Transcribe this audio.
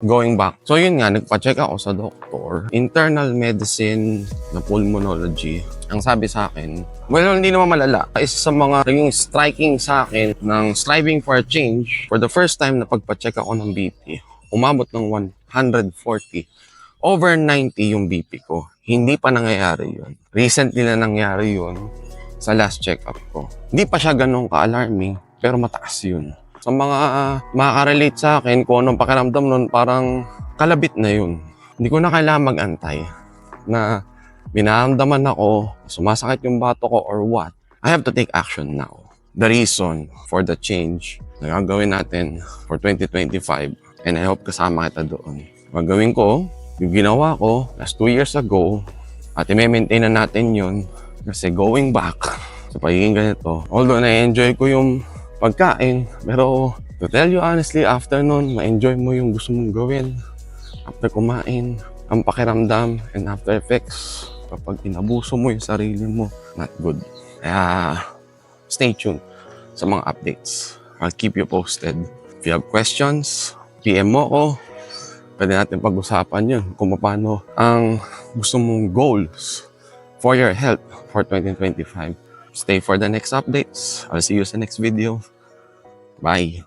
Going back. So yun nga, nagpa-check ako sa doktor. Internal medicine na pulmonology. Ang sabi sa akin, well, hindi naman malala. Isa sa mga naging striking sa akin ng striving for a change, for the first time na pagpa-check ako ng BP, umabot ng 140. Over 90 yung BP ko. Hindi pa nangyayari yun. Recently na nangyari yun sa last check-up ko. Hindi pa siya ganun ka-alarming, pero mataas yun. Sa mga makaka-relate sa akin, kung anong pakiramdam nun, parang kalabit na yun. Hindi ko na kailangan mag-antay na binaramdaman ako, sumasakit yung bato ko or what. I have to take action now. The reason for the change na gagawin natin for 2025, and I hope kasama kita doon. Gagawin ko, yung ginawa ko last 2 years ago, at i-maintain na natin yun kasi going back sa pagiging ganito, although na-enjoy ko yung pagkain, pero to tell you honestly, after nun, ma-enjoy mo yung gusto mong gawin after kumain, ang pakiramdam and after effects kapag inabuso mo yung sarili mo, not good. Kaya stay tuned sa mga updates. I'll keep you posted. If you have questions, PM mo ko. Pwede natin pag-usapan yun kung paano ang gusto mong goals for your health for 2025. Stay for the next updates. I'll see you sa next video. Bye!